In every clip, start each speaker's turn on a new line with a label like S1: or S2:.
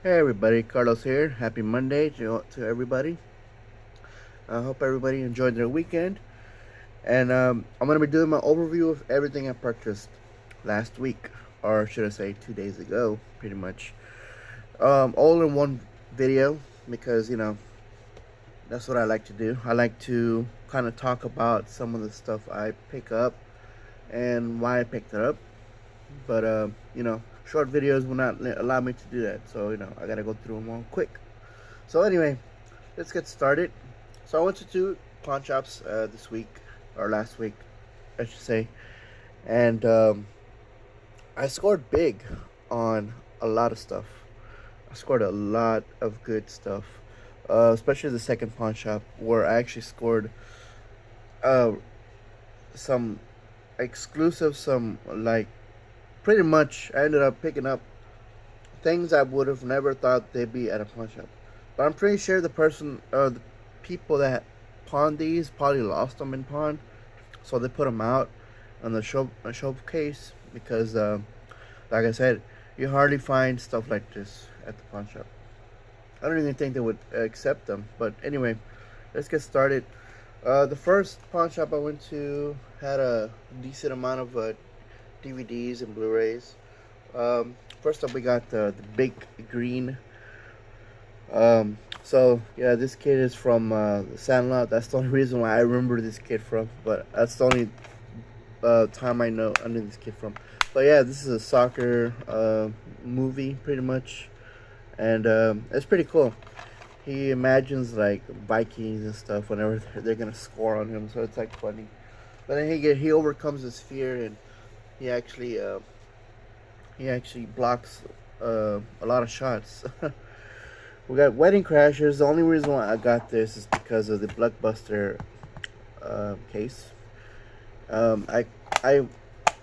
S1: Hey everybody, Carlos here. Happy Monday to everybody. I hope everybody enjoyed their weekend. And I'm going to be doing my overview of everything I purchased last week, or should I say 2 days ago, pretty much. All in one video because, that's what I like to do. I like to kind of talk about some of the stuff I pick up and why I picked it up. But, short videos will not allow me to do that. So, I got to go through them all quick. So, anyway, let's get started. So I went to two pawn shops this week, or last week, I should say, and I scored big on a lot of stuff. I scored a lot of good stuff, especially the second pawn shop where I actually scored uh, some exclusive, some like pretty much. I ended up picking up things I would have never thought they'd be at a pawn shop. But I'm pretty sure the people that pawned these probably lost them in pawn, so they put them out on the showcase because, like I said, you hardly find stuff like this at the pawn shop. I don't even think they would accept them. But anyway, let's get started. The first pawn shop I went to had a decent amount of DVDs and Blu-rays. First up, we got the big green. So yeah, this kid is from Sandlot. That's the only reason why I remember this kid from. But that's the only time I knew this kid from. But yeah, this is a soccer movie, pretty much, and it's pretty cool. He imagines like Vikings and stuff whenever they're gonna score on him, so it's like funny. But then he overcomes his fear and he actually uh, he actually blocks a lot of shots. We got Wedding Crashers. The only reason why I got this is because of the Blockbuster case. I I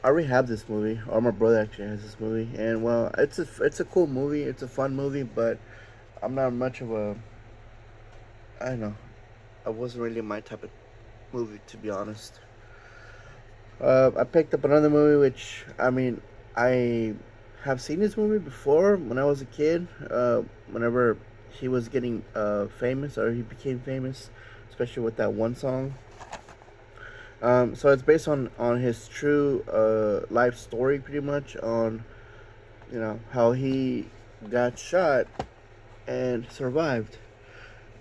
S1: already have this movie, or my brother actually has this movie, and well, it's a cool movie. It's a fun movie, but I'm not much of a, I don't know. I wasn't really my type of movie, to be honest. I picked up another movie, which I mean, I have seen this movie before when I was a kid. Whenever he was getting famous, or he became famous, especially with that one song. So it's based on his true life story, pretty much on how he got shot and survived.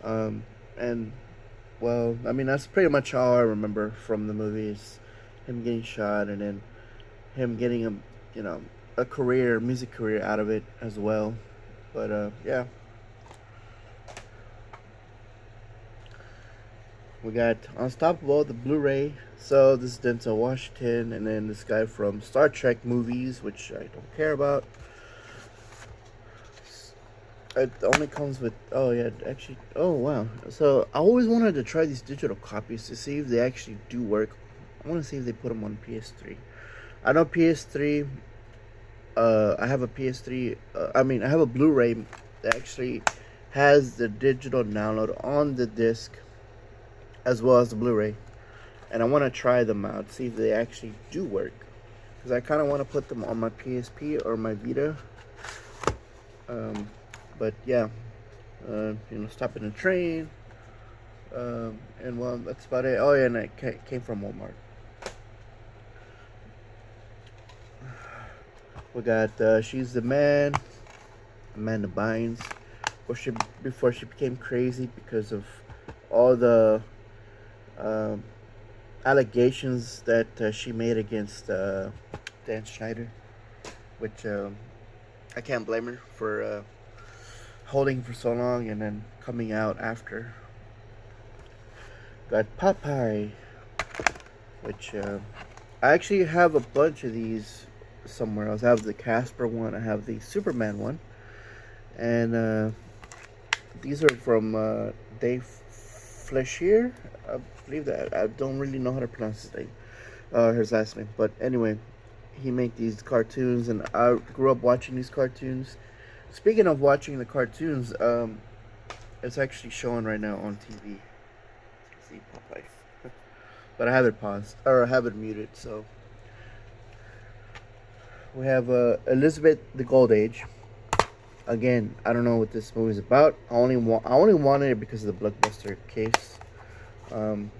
S1: And well, I mean that's pretty much all I remember from the movies. Him getting shot and then him getting a career, music career out of it as well. But yeah, we got Unstoppable, the Blu-ray. So this is Denzel Washington, and then this guy from Star Trek movies, which I don't care about. It only comes with, oh yeah, actually, oh wow. So I always wanted to try these digital copies to see if they actually do work. I want to see if they put them on PS3. I know PS3. I have a PS3. I have a Blu-ray that actually has the digital download on the disc as well as the Blu-ray, and I want to try them out, see if they actually do work. Because I kind of want to put them on my PSP or my Vita. But yeah, stopping the train, and well, that's about it. Oh yeah, and it came from Walmart. We got She's the Man, Amanda Bynes. Before she became crazy because of all the um, allegations that she made against Dan Schneider, which I can't blame her for holding for so long and then coming out after. Got Popeye, which I actually have a bunch of these somewhere else. I have the Casper one, I have the Superman one, and these are from Dave Fleischer. I believe that. I don't really know how to pronounce his name, his last name. But anyway, he made these cartoons, and I grew up watching these cartoons. Speaking of watching the cartoons, it's actually showing right now on TV. See Popeye, but I have it paused or I have it muted. So we have Elizabeth the Gold Age. Again, I don't know what this movie is about. I only wanted it because of the Blockbuster case. Um,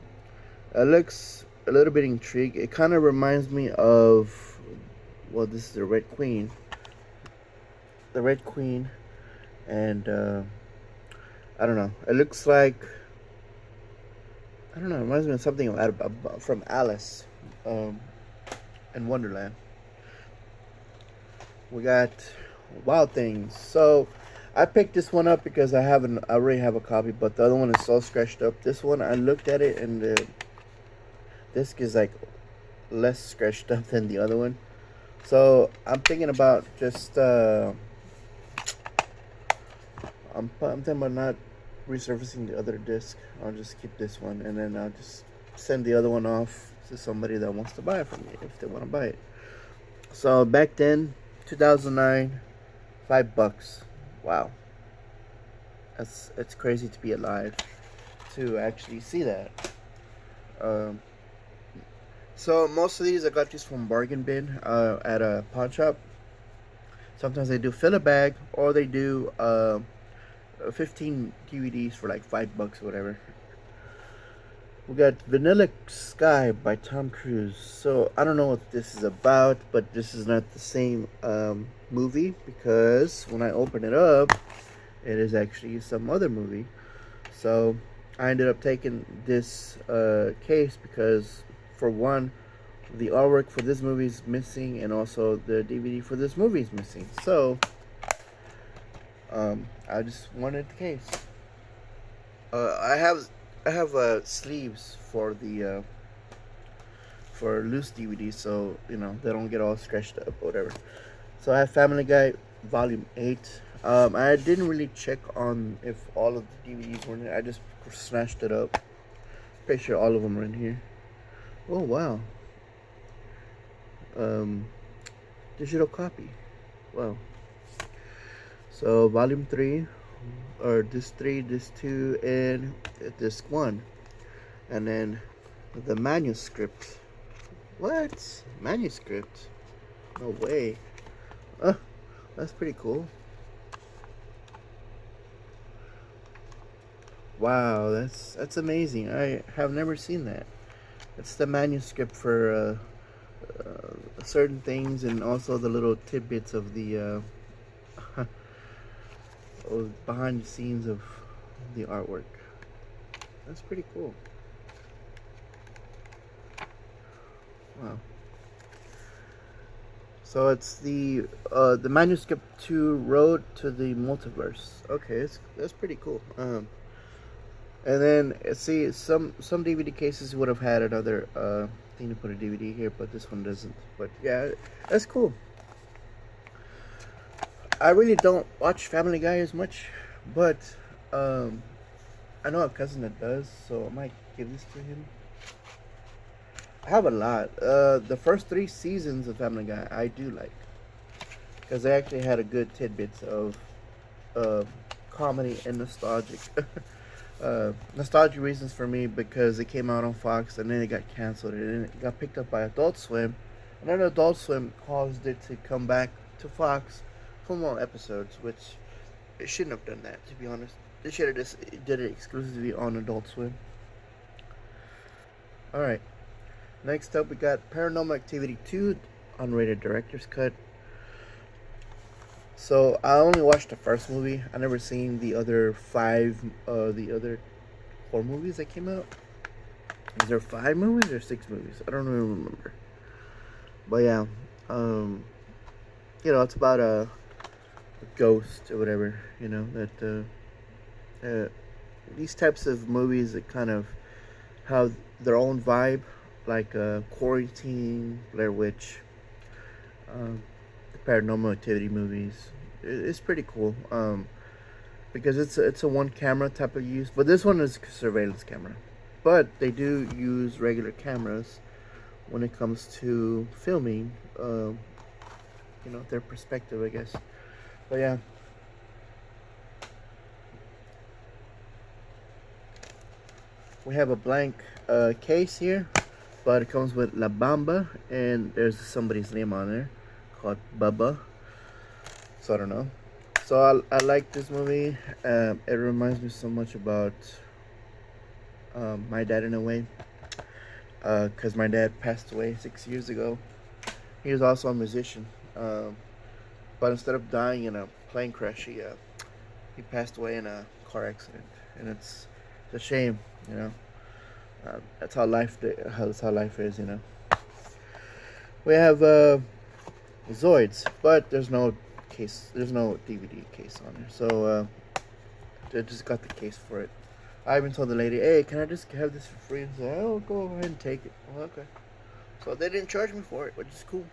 S1: it looks a little bit intrigued. It kind of reminds me of, well, this is the Red Queen. The Red Queen, and I don't know. It looks like, I don't know. It reminds me of something from Alice, um, in Wonderland. We got Wild Things. So I picked this one up because I already have a copy, but the other one is so scratched up. This one, I looked at it and the disc is like less scratched up than the other one. So I'm thinking about just I'm thinking about not resurfacing the other disc. I'll just keep this one, and then I'll just send the other one off to somebody that wants to buy it from me if they want to buy it. So back then, 2009, $5. Wow, it's crazy to be alive to actually see that. Um, so most of these I got these from bargain bin at a pawn shop. Sometimes they do fill a bag, or they do 15 DVDs for like $5 or whatever. We got Vanilla Sky by Tom Cruise. So I don't know what this is about, but this is not the same movie, because when I open it up, it is actually some other movie. So I ended up taking this case because, for one, the artwork for this movie is missing, and also the DVD for this movie is missing. So I just wanted the case. I have sleeves for the for loose DVDs, so you know they don't get all scratched up or whatever. So I have Family Guy Volume 8. I didn't really check on if all of the DVDs were in there. I just snatched it up. Pretty sure all of them are in here. Oh wow. Digital copy. Wow. So Volume 3, or Disc 3, Disc 2, and Disc 1. And then the manuscript. What? Manuscript? No way. That's pretty cool. Wow, that's amazing. I have never seen that. It's the manuscript for certain things, and also the little tidbits of the behind the scenes of the artwork. That's pretty cool. Wow. So it's the manuscript to Road to the Multiverse. Okay, that's pretty cool. And then see, some DVD cases would have had another thing to put a DVD here, but this one doesn't. But yeah, that's cool. I really don't watch Family Guy as much, but I know a cousin that does, so I might give this to him. I have a lot. The first 3 seasons of Family Guy I do like, because they actually had a good tidbits of comedy and nostalgic. Nostalgic reasons for me, because it came out on Fox and then it got canceled and then it got picked up by Adult Swim, and then Adult Swim caused it to come back to Fox for more episodes, which it shouldn't have done that, to be honest. They should have just did it exclusively on Adult Swim. Alright, next up we got Paranormal Activity 2 unrated director's cut. So I only watched the first movie. I never seen the other 4 movies that came out. Is there 5 movies or 6 movies? I don't even remember. But yeah, it's about a ghost or whatever. You know that these types of movies that kind of have their own vibe, like Quarantine, Blair Witch, the Paranormal Activity movies. It's pretty cool, because it's a one camera type of use, but this one is a surveillance camera. But they do use regular cameras when it comes to filming, their perspective, I guess. But yeah. We have a blank case here, but it comes with La Bamba, and there's somebody's name on there called Bubba. So I don't know. So I like this movie. It reminds me so much about my dad in a way, because my dad passed away 6 years ago. He was also a musician, but instead of dying in a plane crash, he passed away in a car accident, and it's a shame, you know. That's how life is, you know. We have Zoids, but there's no DVD case on there, so I just got the case for it. I even told the lady, "Hey, can I just have this for free?" And she said, "Oh, go ahead and take it." Well, okay. So they didn't charge me for it, which is cool.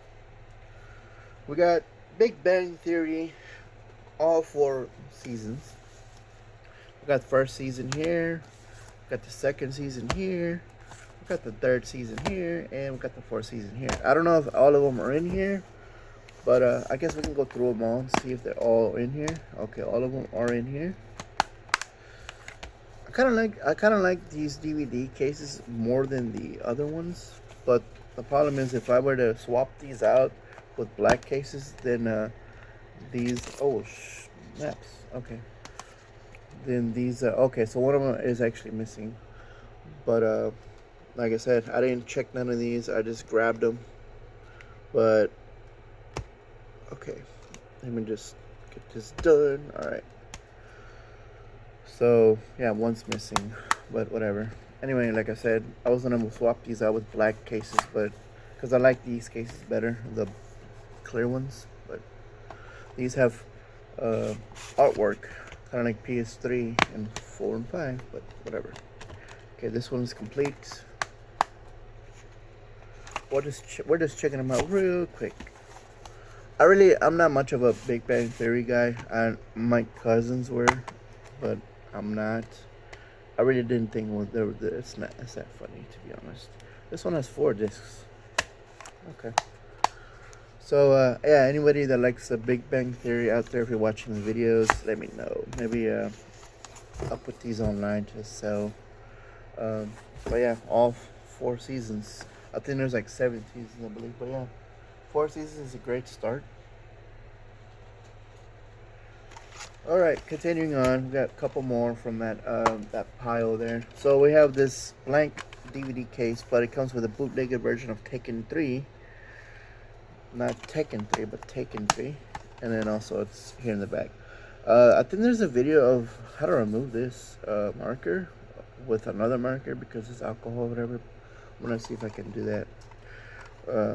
S1: We got Big Bang Theory, all 4 seasons. We got the first season here. We got the second season here. We got the third season here, and we got the fourth season here. I don't know if all of them are in here, but I guess we can go through them all and see if they're all in here. Okay, all of them are in here. I kind of like these DVD cases more than the other ones, but the problem is if I were to swap these out with black cases, then these snaps. Okay, then these okay. So one of them is actually missing, but like I said, I didn't check none of these. I just grabbed them, but okay. Let me just get this done. All right. So yeah, one's missing, but whatever. Anyway, like I said, I was gonna swap these out with black cases, but because I like these cases better, the clear ones. But these have artwork, kind of like PS3 and 4 and 5, but whatever. Okay, this one's complete. We're just checking them out real quick. I'm not much of a Big Bang Theory guy. My cousins were, but I'm not. I really didn't think it's that funny, to be honest. This one has 4 discs. Okay. So yeah, anybody that likes the Big Bang Theory out there, if you're watching the videos, let me know. Maybe I'll put these online to sell. But yeah, all 4 seasons. I think there's like 7 seasons, I believe. But yeah, 4 seasons is a great start. All right, continuing on, we got a couple more from that pile there. So we have this blank DVD case, but it comes with a bootlegger version of Taken 3. Not Tekken 3, but Taken 3. And then also it's here in the back. I think there's a video of how to remove this marker with another marker because it's alcohol or whatever. I'm gonna see if I can do that.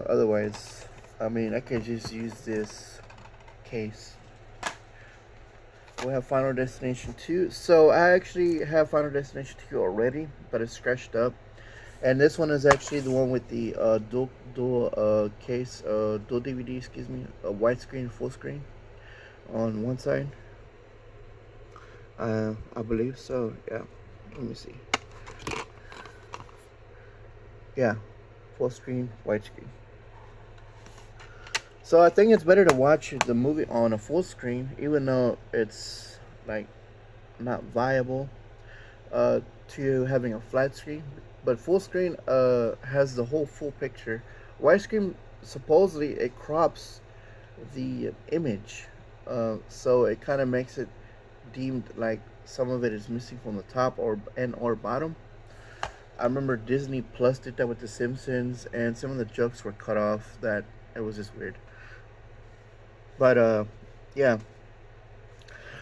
S1: Otherwise, I mean, I could just use this case. We have Final Destination 2. So I actually have Final Destination 2 already, but it's scratched up. And this one is actually the one with the dual case, dual DVD, excuse me, a widescreen, full screen on one side. I believe so. Yeah, let me see. Yeah, full screen, widescreen. So I think it's better to watch the movie on a full screen, even though it's like not viable to having a flat screen. But full screen has the whole full picture. Widescreen supposedly it crops the image, so it kind of makes it deemed like some of it is missing from the top or bottom. I remember Disney Plus did that with The Simpsons, and some of the jokes were cut off. That it was just weird. But yeah,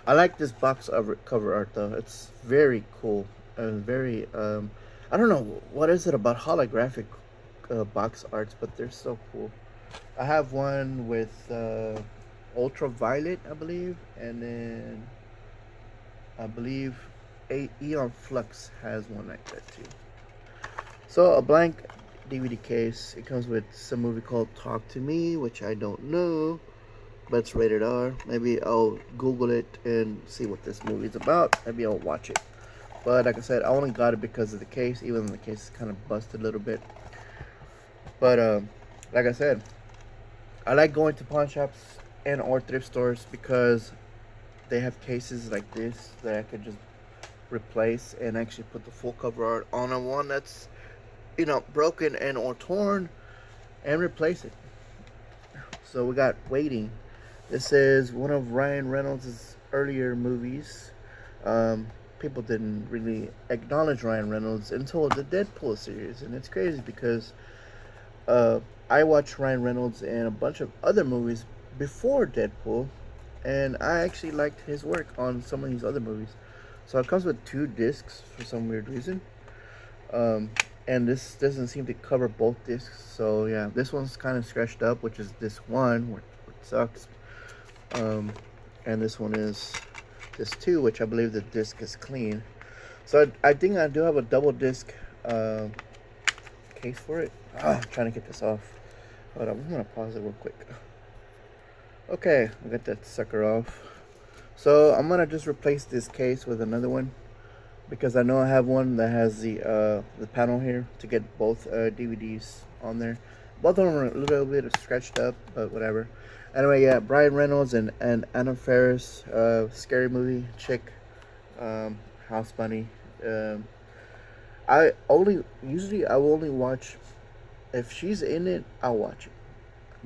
S1: I like this box cover art though. It's very cool and very I don't know what is it about holographic box arts, but they're so cool. I have one with Ultraviolet, I believe, and then I believe Eon Flux has one like that too. So a blank DVD case. It comes with some movie called Talk to Me, which I don't know, but it's rated R. Maybe I'll Google it and see what this movie's about. Maybe I'll watch it. But like I said, I only got it because of the case, even though the case is kind of busted a little bit. But like I said, I like going to pawn shops and or thrift stores because they have cases like this that I could just replace and actually put the full cover art on a one that's, you know, broken and or torn and replace it. So we got Waiting. This is one of Ryan Reynolds' earlier movies. Um, People didn't really acknowledge Ryan Reynolds until the Deadpool series, and it's crazy because uh, I watched Ryan Reynolds in a bunch of other movies before Deadpool, and I actually liked his work on some of these other movies. So it comes with two discs for some weird reason. Um, and this doesn't seem to cover both discs. So yeah, this one's kind of scratched up, which is disc one, which sucks. Um, and this one is disc two, which I believe the disc is clean. So I think I do have a double disc uh, case for it. I'm trying to get this off. Hold on, I'm gonna pause it real quick. Okay, I got that sucker off. So I'm gonna just replace this case with another one because I know I have one that has the panel here to get both DVDs on there. Both of them are a little bit scratched up, but whatever. Anyway, yeah, Brian Reynolds and Anna Faris, scary movie chick, House Bunny. I only usually I will only watch if she's in it. I'll watch it.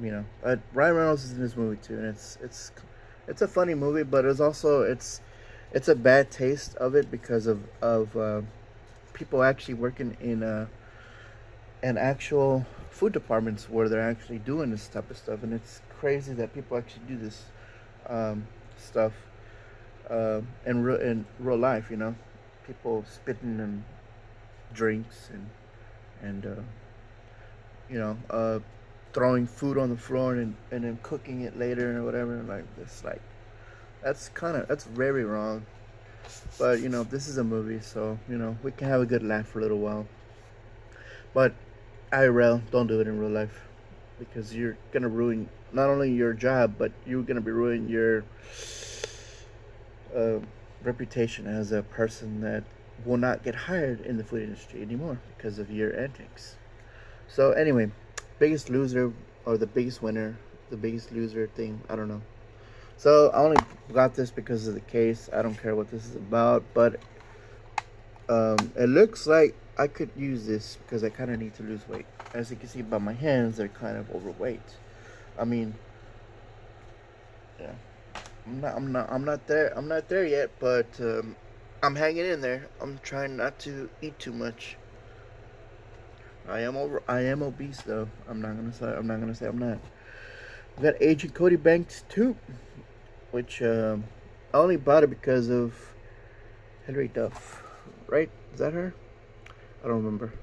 S1: You know, Ryan Reynolds is in this movie too, and it's a funny movie, but it's a bad taste of it because of people actually working in actual food departments where they're actually doing this type of stuff, and it's crazy that people actually do this stuff in real life. You know, people spitting in drinks and you know throwing food on the floor and then cooking it later or whatever. Like this, like that's very wrong. But you know, this is a movie, so you know we can have a good laugh for a little while. But IRL, don't do it in real life because you're gonna ruin not only your job, but you're gonna be ruining your uh, reputation as a person that will not get hired in the food industry anymore because of your antics. So anyway, biggest loser or the biggest winner, the biggest loser thing, I don't know. So I only got this because of the case. I don't care what this is about, but it looks like I could use this because I kind of need to lose weight. As you can see by my hands, they're kind of overweight. I mean, yeah, I'm not there. I'm not there yet, but I'm hanging in there. I'm trying not to eat too much. I am obese though. I'm not gonna say I'm not. We got Agent Cody Banks 2, which I only bought it because of Hilary Duff, right? Is that her? I don't remember.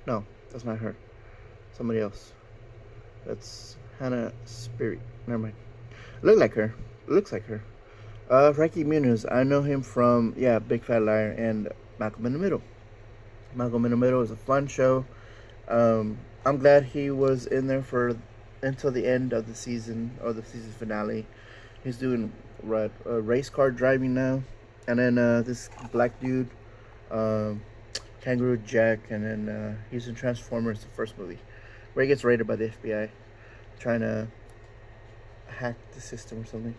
S1: No, that's not her. Somebody else. That's Hannah Spirit. Never mind. Look like her. Looks like her. Frankie Muniz. I know him from Big Fat Liar and Malcolm in the Middle. Malcolm in the Middle is a fun show. I'm glad he was in there for until the end of the season or the season finale. He's doing race car driving now, and then this black dude, Kangaroo Jack, and then he's in Transformers, the first movie, where he gets raided by the FBI, trying to hack the system or something.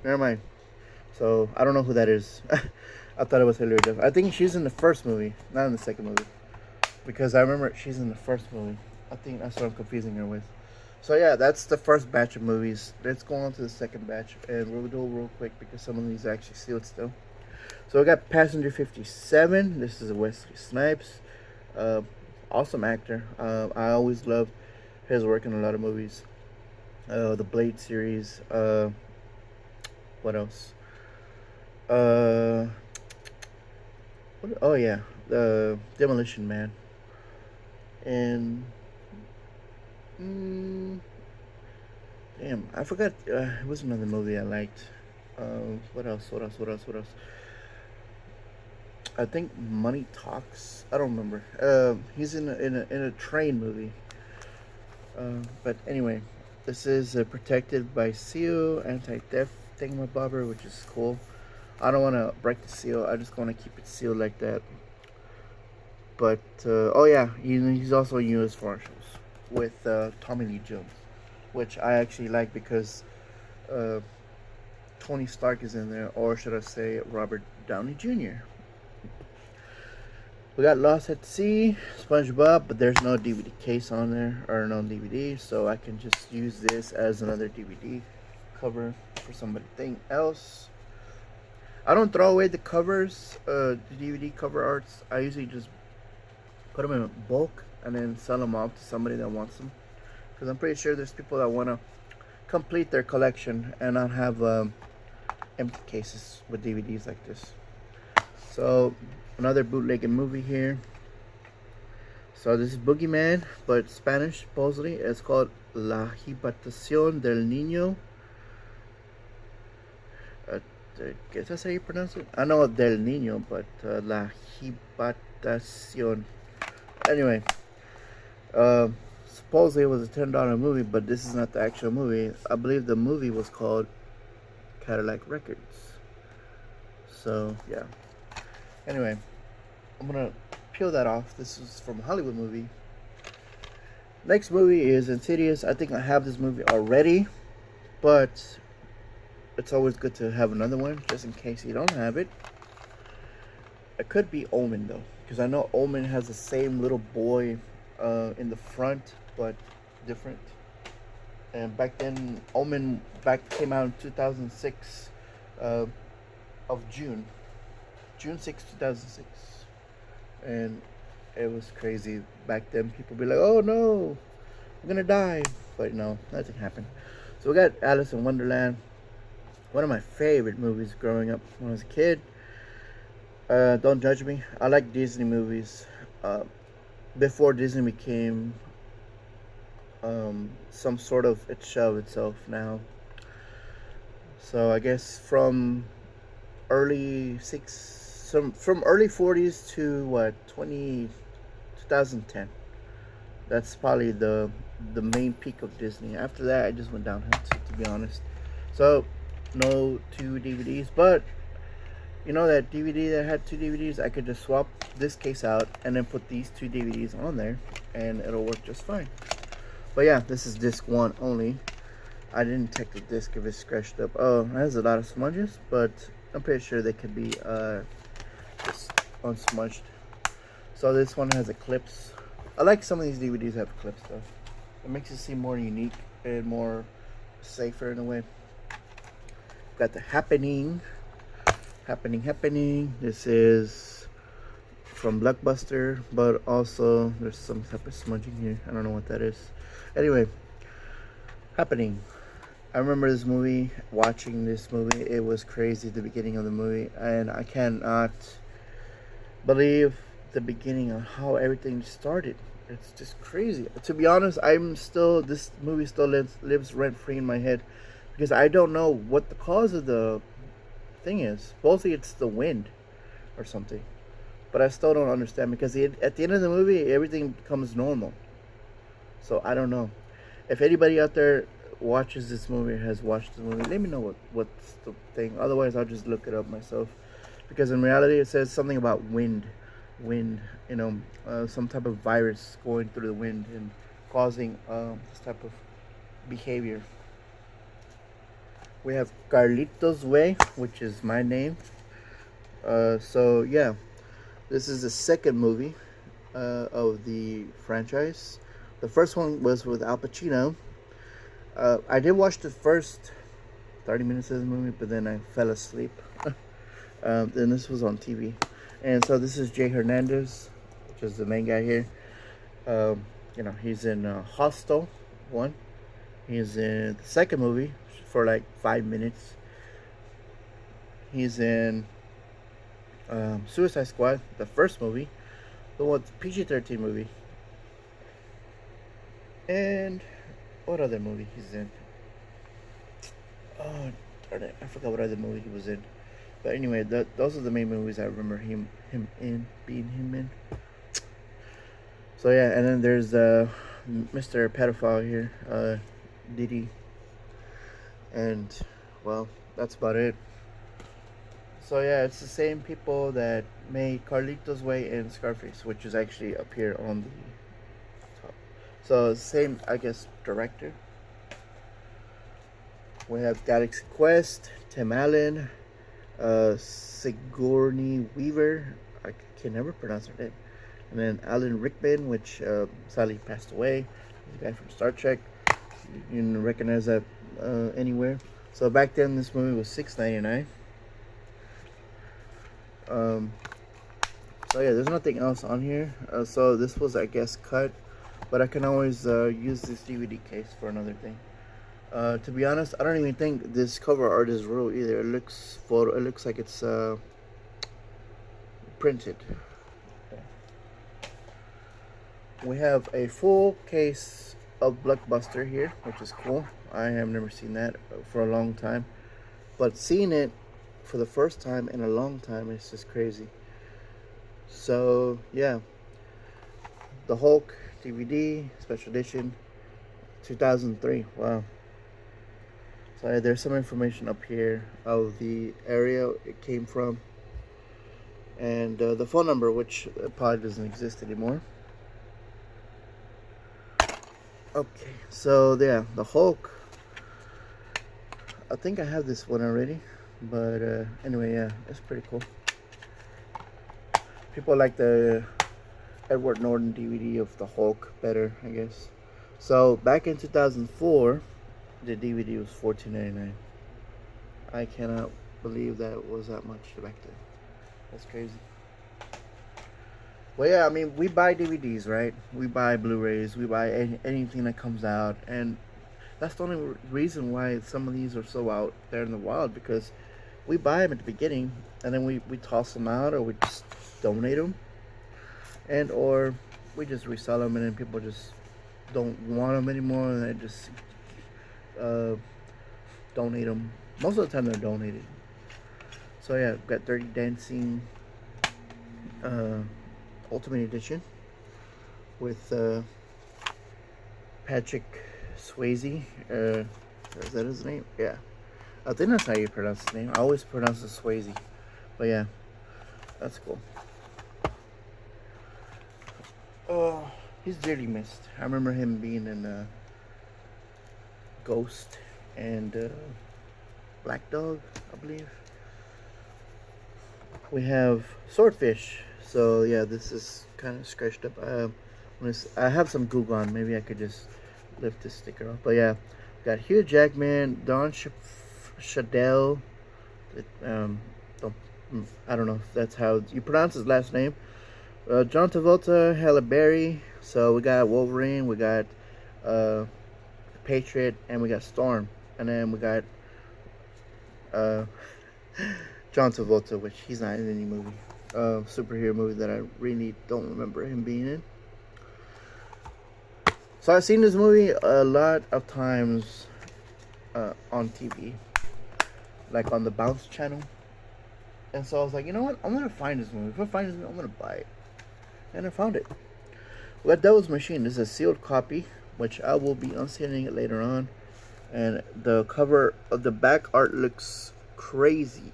S1: Never mind. So I don't know who that is. I thought it was Hilary Duff. I think she's in the first movie, not in the second movie, because I remember she's in the first movie. I think that's what I'm confusing her with. So yeah, that's the first batch of movies. Let's go on to the second batch, and we'll do it real quick because some of these are actually sealed still. So we got Passenger 57. This is Wesley Snipes. Awesome actor. I always loved his work in a lot of movies. The Blade series. What else? Oh yeah, the Demolition Man. And damn, I forgot. It was another movie I liked. What else? What else? What else? What else? I think Money Talks. I don't remember. He's in a train movie. But anyway, this is protected by seal, anti-theft thingamabobber, which is cool. I don't want to break the seal. I just want to keep it sealed like that. But oh yeah, he's also in U.S. Marshals with Tommy Lee Jones, which I actually like because Tony Stark is in there, or should I say Robert Downey Jr. We got Lost at Sea, SpongeBob, but there's no DVD case on there or no DVD, so I can just use this as another DVD cover for somebody else. I don't throw away the covers, the DVD cover arts. I usually just put them in bulk and then sell them off to somebody that wants them. Because I'm pretty sure there's people that want to complete their collection and not have empty cases with DVDs like this. So another bootlegging movie here. So this is Boogeyman, but Spanish supposedly. It's called La Habitación del Niño. I guess that's how you pronounce it. I know Del Niño, but La Habitación. Anyway, supposedly it was a $10 movie, but this is not the actual movie. I believe the movie was called Cadillac Records. So yeah. Anyway, I'm gonna peel that off. This is from a Hollywood movie. Next movie is Insidious. I think I have this movie already, but it's always good to have another one just in case you don't have it. It could be Omen though, because I know Omen has the same little boy in the front, but different. And back then, Omen came out in 2006 of June 6, 2006, and it was crazy back then. People be like, "Oh no, I'm gonna die," but no, nothing happened. So we got Alice in Wonderland, one of my favorite movies growing up when I was a kid. Don't judge me. I like Disney movies. Before Disney became some sort of its shell itself now. So I guess from early 40s to what 2010. That's probably the main peak of Disney. After that, I just went downhill, to be honest. So no 2 DVDs, but you know that DVD that had 2 DVDs, I could just swap this case out and then put these 2 DVDs on there and it'll work just fine. But yeah, this is disc 1 only. I didn't check the disc if it's scratched up. Oh, it has a lot of smudges, but I'm pretty sure they could be just unsmudged. So this one has a clips. I like some of these DVDs have clips though. It makes it seem more unique and more safer in a way. Got the Happening. This is from Blockbuster, but also there's some type of smudging here. I don't know what that is. Anyway, Happening. I remember this movie, watching this movie. It was crazy at the beginning of the movie, and I cannot believe the beginning of how everything started. It's just crazy. To be honest, this movie still lives rent free in my head because I don't know what the cause of the thing is. Mostly it's the wind or something, but I still don't understand because at the end of the movie everything becomes normal. So I don't know. If anybody out there watches this movie or has watched the movie, let me know what's the thing. Otherwise I'll just look it up myself, because in reality it says something about wind, some type of virus going through the wind and causing this type of behavior. We have Carlitos Way, which is my name. So yeah, this is the second movie of the franchise. The first one was with Al Pacino. I did watch the first 30 minutes of the movie, but then I fell asleep. Then this was on TV. And so this is Jay Hernandez, which is the main guy here. He's in Hostel 1. He's in the second movie for like 5 minutes. He's in Suicide Squad, the first movie, the one PG-13 movie. And what other movie he's in? Oh, darn it, I forgot what other movie he was in. But anyway, those are the main movies I remember him in. So yeah, and then there's Mr. Pedophile here, Diddy. And well, that's about it. So yeah, it's the same people that made Carlitos Way and Scarface, which is actually up here on the top. So same, I guess, director. We have Galaxy Quest, Tim Allen, Sigourney Weaver. I can never pronounce her name. And then Alan Rickman, which sadly passed away. The guy from Star Trek. You can recognize that anywhere. So back then, this movie was $6.99. So yeah, there's nothing else on here. So this was, I guess, cut, but I can always use this DVD case for another thing. To be honest, I don't even think this cover art is real either. It looks like it's printed. We have a full case of Blockbuster here, which is cool. I have never seen that for a long time, but seeing it for the first time in a long time, it's just crazy. So yeah, the Hulk DVD special edition, 2003. Wow. So yeah, there's some information up here of the area it came from, and the phone number, which probably doesn't exist anymore. Okay, so yeah, the Hulk. I think I have this one already, but anyway, yeah, it's pretty cool. People like the Edward Norton DVD of the Hulk better, I guess. So back in 2004, the DVD was $14.99. I cannot believe that it was that much back then. That's crazy. Well, yeah, I mean, we buy DVDs, right? We buy Blu-rays, we buy anything that comes out, and that's the only reason why some of these are so out there in the wild, because we buy them at the beginning, and then we toss them out, or we just donate them, and or we just resell them, and then people just don't want them anymore, and they just donate them. Most of the time they're donated. So yeah, we've got Dirty Dancing Ultimate Edition with Patrick Swayze. Is that his name? Yeah, I think that's how you pronounce his name. I always pronounce it Swayze, but yeah, that's cool. Oh, he's dearly missed. I remember him being in Ghost and Black Dog, I believe. We have Swordfish. So yeah, this is kind of scratched up. I have some Goo Gone. Maybe I could just lift this sticker off. But yeah, we got Hugh Jackman, Don Cheadle. I don't know if that's how you pronounce his last name. John Travolta, Halle Berry. So we got Wolverine, we got Patriot, and we got Storm, and then we got John Travolta, which he's not in any movie, superhero movie that I really don't remember him being in. So I've seen this movie a lot of times on TV, like on the Bounce channel. And so I was like, you know what? I'm gonna find this movie. If I find this movie, I'm gonna buy it. And I found it. We got Devil's Machine. This is a sealed copy, which I will be unsealing it later on. And the cover of the back art looks crazy.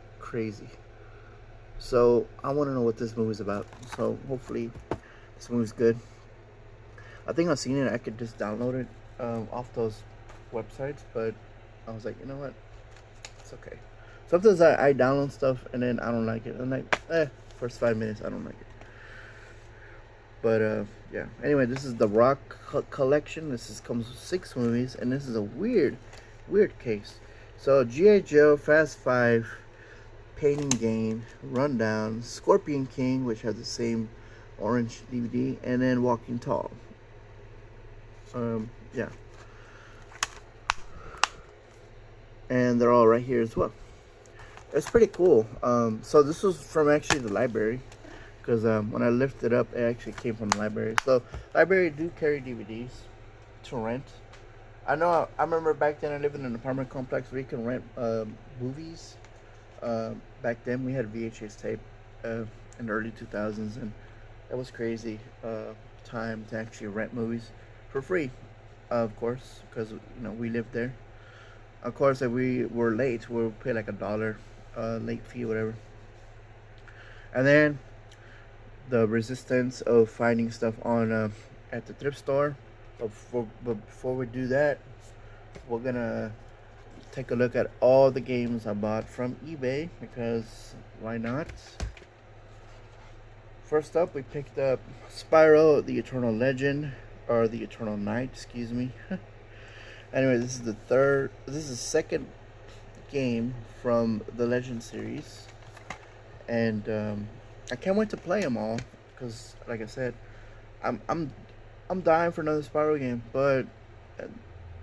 S1: So I want to know what this movie's about. So hopefully this movie's good. I think I've seen it. I could just download it off those websites, but I was like, you know what? It's okay. Sometimes I download stuff and then I don't like it. I'm like, first 5 minutes I don't like it. But yeah. Anyway, this is the Rock collection. This comes with 6 movies, and this is a weird case. So G.I. Joe, Fast 5, Pain and Gain, Rundown, Scorpion King, which has the same orange DVD, and then Walking Tall. Yeah. And they're all right here as well. It's pretty cool. So this was from actually the library, because when I lifted it up, it actually came from the library. So library do carry DVDs to rent. I know. I remember back then I lived in an apartment complex where you can rent movies. Back then we had VHS tape in the early 2000s, and that was crazy time to actually rent movies for free, of course, because we lived there. Of course, if we were late, we'll pay like $1 late fee, whatever. And then the resistance of finding stuff on at the thrift store. But before we do that, we're gonna take a look at all the games I bought from eBay, because why not? First up, we picked up Spyro: The Eternal Legend, or The Eternal Night, excuse me. Anyway, this is the second game from the Legend series, and I can't wait to play them all because, like I said, I'm I'm I'm dying for another Spyro game. But uh,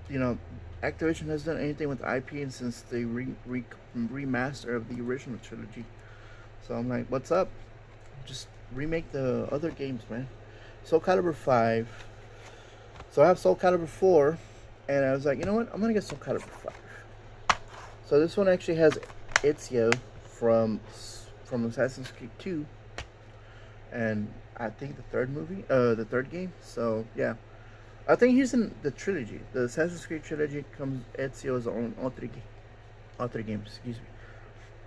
S1: you know, Activision has done anything with IP and since the remaster of the original trilogy. So I'm like, what's up? Just remake the other games, man. Soul Calibur 5. So I have Soul Calibur 4, and I was like, you know what? I'm gonna get Soul Calibur 5. So this one actually has Ezio from Assassin's Creed 2, and I think the third game. So yeah, I think he's in the trilogy. The Assassin's Creed trilogy comes Ezio's own all three games. Excuse me.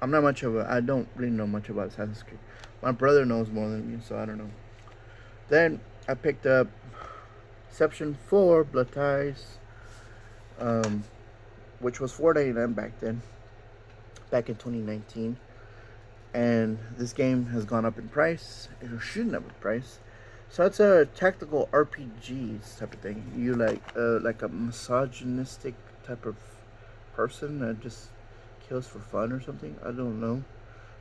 S1: I don't really know much about Assassin's Creed. My brother knows more than me, so I don't know. Then I picked up Inception 4 Blood Ties, um, which was $4.99 back in 2019. And this game has gone up in price. It shouldn't have a price. So it's a tactical RPG type of thing. You like a misogynistic type of person that just kills for fun or something. I don't know.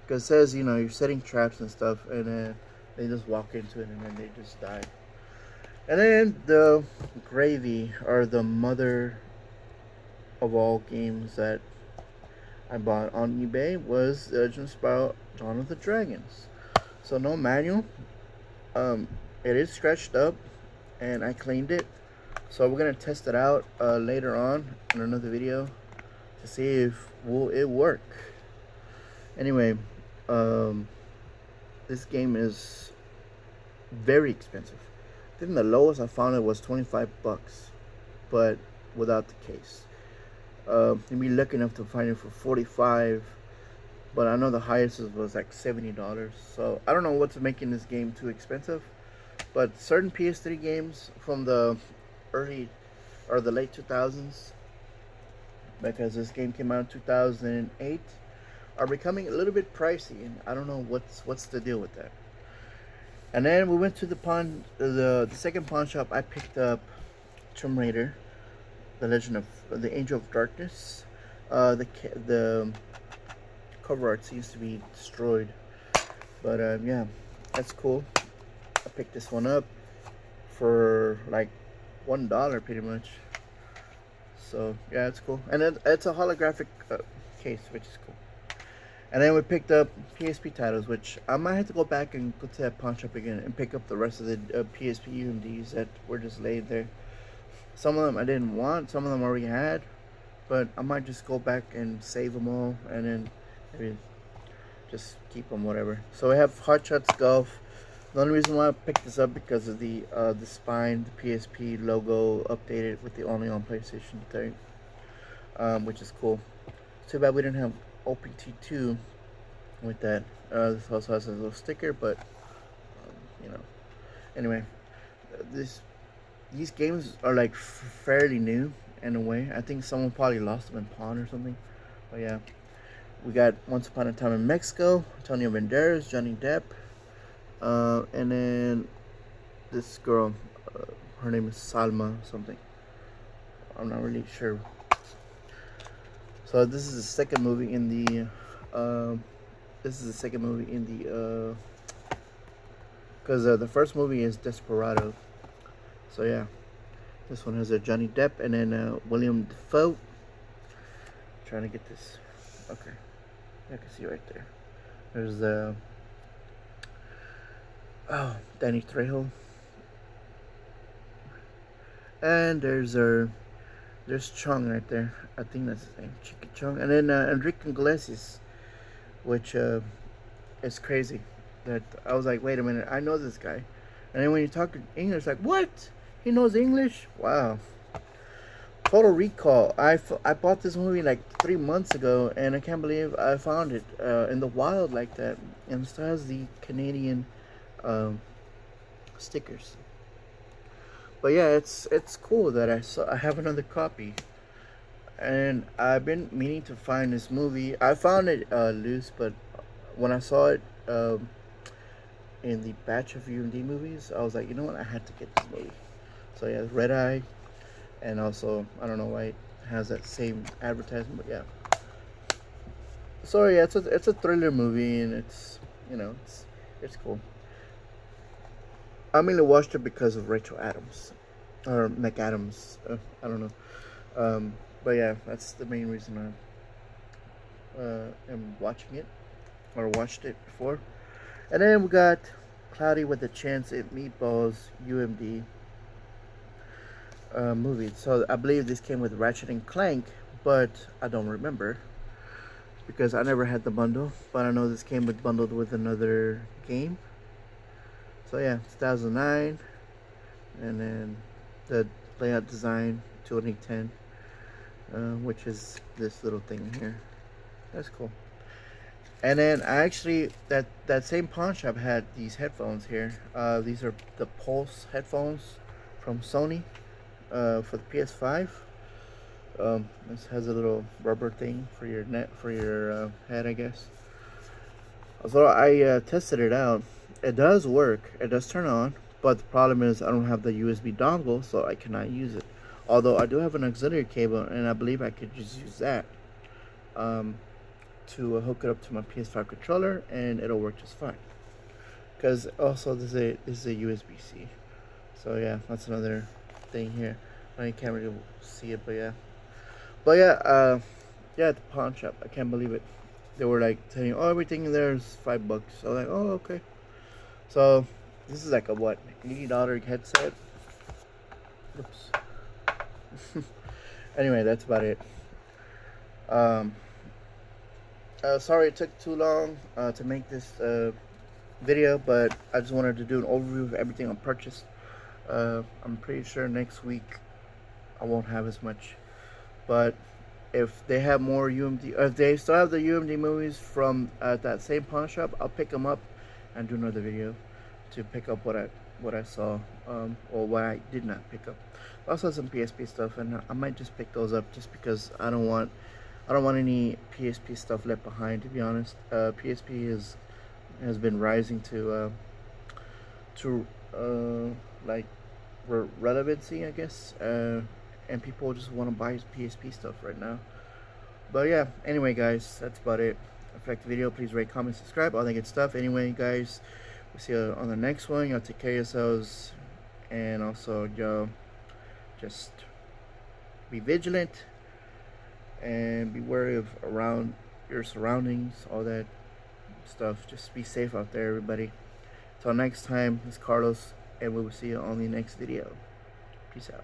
S1: Because it says, you're setting traps and stuff, and then they just walk into it and then they just die. And then the gravy, or the mother of all games that I bought on eBay, was Legend of Spyro Dawn of the Dragons. So no manual. It is scratched up, and I cleaned it. So we're gonna test it out later on in another video to see if will it work. Anyway, this game is very expensive. I think the lowest I found it was $25, but without the case. You'd be lucky enough to find it for $45, but I know the highest was like $70. So I don't know what's making this game too expensive, but certain PS3 games from the early or the late 2000s, because this game came out in 2008, are becoming a little bit pricey, and I don't know what's the deal with that. And then we went to the second pawn shop. I picked up Tomb Raider, The Legend of the Angel of Darkness. The cover art seems to be destroyed, but yeah, that's cool. I picked this one up for like $1 pretty much. So yeah, it's cool, and it's a holographic case, which is cool. And then we picked up PSP titles, which I might have to go back and go to that pawn shop again and pick up the rest of the PSP UMDs that were just laid there. Some of them I didn't want, some of them I already had, but I might just go back and save them all, and then maybe just keep them, whatever. So we have Hot Shots Golf. The only reason why I picked this up because of the spine, the PSP logo updated with the only on PlayStation 3, which is cool. Too bad we didn't have OPT2 with that. This also has a little sticker, but anyway, these games are like fairly new in a way. I think someone probably lost them in pawn or something. But yeah, we got Once Upon a Time in Mexico, Antonio Banderas, Johnny Depp, and then this girl, her name is Salma something. I'm not really sure. So this is the second movie in the because the first movie is Desperado. So yeah, this one has a Johnny Depp and then William Dafoe. Trying to get this. Okay, I can see right there. There's the Danny Trejo, and there's Chung right there. I think that's his name, Chicky Chung. And then Enrique Iglesias, which is crazy. That I was like, wait a minute, I know this guy. And then when you talk English, like, what? He knows English? Wow. Total Recall. I bought this movie like 3 months ago, and I can't believe I found it in the wild like that. And it still has the Canadian stickers. But yeah, it's cool that I have another copy, and I've been meaning to find this movie. I found it loose, but when I saw it in the batch of UMD movies, I was like, you know what, I had to get this movie. So yeah, Red Eye, and also I don't know why it has that same advertisement, but yeah. So yeah, it's a thriller movie, and it's, you know, it's cool. I mainly watched it because of Rachel Adams or McAdams. I don't know. But yeah, that's the main reason I am watching it, or watched it before. And then we got Cloudy with a Chance at Meatballs UMD movie. So I believe this came with Ratchet and Clank, but I don't remember because I never had the bundle. But I know this came with bundled with another game. So yeah, 2009, and then the layout design 2010, which is this little thing here. That's cool. And then I actually that same pawn shop had these headphones here. These are the Pulse headphones from Sony for the PS5. This has a little rubber thing for your head, I guess. So I tested it out. It does work. It does turn on, but the problem is I don't have the USB dongle, so I cannot use it. Although I do have an auxiliary cable, and I believe I could just use that to hook it up to my PS5 controller, and it'll work just fine. Because also this is a USB-C. So yeah, that's another thing here. I can't really see it, but yeah. But yeah, yeah, at the pawn shop, I can't believe it. They were like telling you, oh, everything in there is $5. So I'm like, oh, okay. So this is like a what, $80 headset. Oops. Anyway, that's about it. Sorry it took too long to make this video, but I just wanted to do an overview of everything I purchased. I'm pretty sure next week I won't have as much, but if they have more UMD, if they still have the UMD movies from that same pawn shop, I'll pick them up and do another video to pick up what I saw, or what I did not pick up. I also have some PSP stuff, and I might just pick those up just because I don't want any PSP stuff left behind. To be honest, PSP has been rising to like relevancy, I guess, and people just want to buy PSP stuff right now. But yeah, anyway, guys, that's about it. If you like the video, please rate, comment, subscribe, all that good stuff. Anyway, guys, we'll see you on the next one. Y'all take care of yourselves, and also y'all just be vigilant and be wary of around your surroundings, all that stuff. Just be safe out there, everybody. Till next time, it's Carlos, and we will see you on the next video. Peace out.